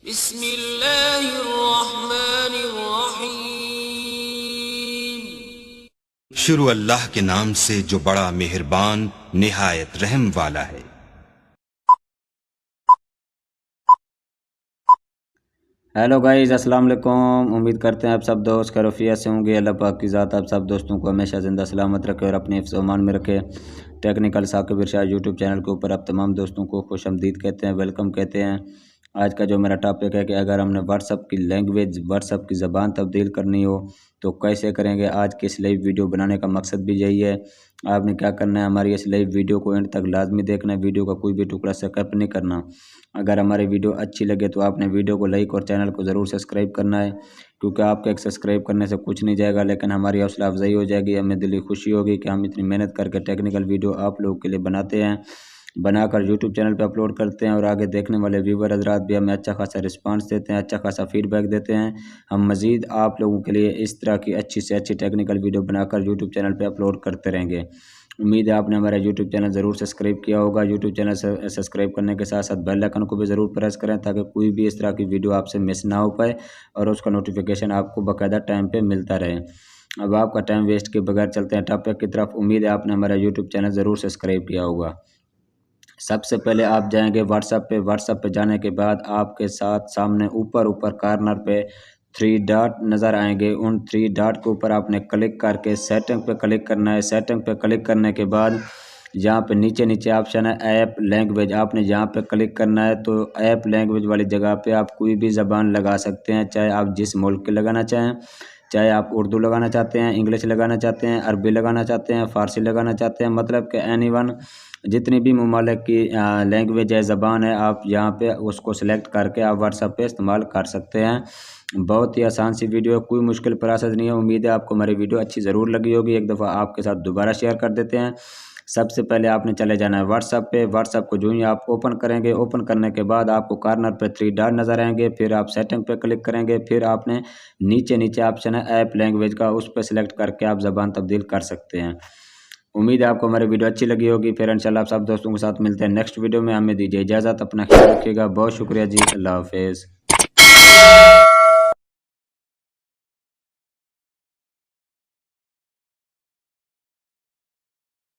بسم اللہ الرحمن الرحیم۔ شروع اللہ کے نام سے جو بڑا مہربان نہایت رحم والا ہے۔ ہیلو گائز، السلام علیکم۔ امید کرتے ہیں آپ سب دوست خیریت سے ہوں گے۔ اللہ پاک کی ذات آپ سب دوستوں کو ہمیشہ زندہ سلامت رکھے اور اپنے حفظ و امان میں رکھے۔ ٹیکنیکل ثاقب ارشاد یوٹیوب چینل کے اوپر آپ تمام دوستوں کو خوش آمدید کہتے ہیں، ویلکم کہتے ہیں۔ آج کا جو میرا ٹاپک ہے کہ اگر ہم نے واٹس ایپ کی لینگویج، واٹس ایپ کی زبان تبدیل کرنی ہو تو کیسے کریں گے۔ آج کی اس لائیو ویڈیو بنانے کا مقصد بھی یہی ہے۔ آپ نے کیا کرنا ہے، ہماری اس لائیو ویڈیو کو اینڈ تک لازمی دیکھنا ہے، ویڈیو کا کوئی بھی ٹکڑا سکپ نہیں کرنا۔ اگر ہماری ویڈیو اچھی لگے تو آپ نے ویڈیو کو لائک اور چینل کو ضرور سبسکرائب کرنا ہے، کیونکہ آپ کے ایک سبسکرائب کرنے سے کچھ نہیں جائے گا، لیکن ہماری حوصلہ افزائی ہو جائے گی، ہمیں دلی خوشی ہوگی کہ ہم اتنی محنت کر کے ٹیکنیکل ویڈیو آپ لوگوں کے لیے بناتے ہیں، بنا کر یوٹیوب چینل پہ اپلوڈ کرتے ہیں، اور آگے دیکھنے والے ویور حضرات بھی ہمیں اچھا خاصا رسپانس دیتے ہیں، اچھا خاصا فیڈ بیک دیتے ہیں۔ ہم مزید آپ لوگوں کے لیے اس طرح کی اچھی سے اچھی ٹیکنیکل ویڈیو بنا کر یوٹیوب چینل پہ اپلوڈ کرتے رہیں گے۔ امید ہے آپ نے ہمارا یوٹیوب چینل ضرور سبسکرائب کیا ہوگا۔ یوٹیوب چینل سے سبسکرائب کرنے کے ساتھ ساتھ بیل آئکن کو بھی ضرور پریس کریں تاکہ کوئی بھی اس طرح کی ویڈیو آپ سے مس نہ ہو پائے اور اس کا نوٹیفیکیشن آپ کو باقاعدہ ٹائم پہ ملتا رہے۔ اب آپ کا ٹائم ویسٹ کے بغیر چلتے ہیں ٹاپک کی طرف۔ امید ہے آپ نے ہمارا یوٹیوب چینل ضرور سبسکرائب کیا ہوگا۔ سب سے پہلے آپ جائیں گے واٹس ایپ پہ۔ واٹس ایپ پہ جانے کے بعد آپ کے ساتھ سامنے اوپر کارنر پہ 3 ڈاٹ نظر آئیں گے۔ ان 3 ڈاٹ کے اوپر آپ نے کلک کر کے سیٹنگ پہ کلک کرنا ہے۔ سیٹنگ پہ کلک کرنے کے بعد یہاں پہ نیچے آپشن ہے ایپ لینگویج، آپ نے یہاں پہ کلک کرنا ہے۔ تو ایپ لینگویج والی جگہ پہ آپ کوئی بھی زبان لگا سکتے ہیں، چاہے آپ جس ملک کے لگانا چاہیں، چاہے آپ اردو لگانا چاہتے ہیں، انگلش لگانا چاہتے ہیں، عربی لگانا چاہتے ہیں، فارسی لگانا چاہتے ہیں، مطلب کہ اینی ون جتنی بھی ممالک کی لینگویج ہے، زبان ہے، آپ یہاں پہ اس کو سلیکٹ کر کے آپ واٹس ایپ پہ استعمال کر سکتے ہیں۔ بہت ہی آسان سی ویڈیو ہے، کوئی مشکل پروسیس نہیں ہے۔ امید ہے آپ کو ہماری ویڈیو اچھی ضرور لگی ہوگی۔ ایک دفعہ آپ کے ساتھ دوبارہ شیئر کر دیتے ہیں۔ سب سے پہلے آپ نے چلے جانا ہے واٹس ایپ پہ۔ واٹس ایپ کو جو ہی آپ اوپن کریں گے، اوپن کرنے کے بعد آپ کو کارنر پہ 3 ڈاٹ نظر آئیں گے، پھر آپ سیٹنگ پہ کلک کریں گے، پھر آپ نے نیچے آپشن ہے ایپ لینگویج کا، اس پہ سلیکٹ کر کے آپ زبان تبدیل کر سکتے ہیں۔ امید ہے آپ کو ہماری ویڈیو اچھی لگی ہوگی۔ پھر انشاءاللہ آپ سب دوستوں کے ساتھ ملتے ہیں نیکسٹ ویڈیو میں۔ ہمیں دیجیے اجازت، اپنا خیال رکھیے گا، بہت شکریہ جی، اللہ حافظ۔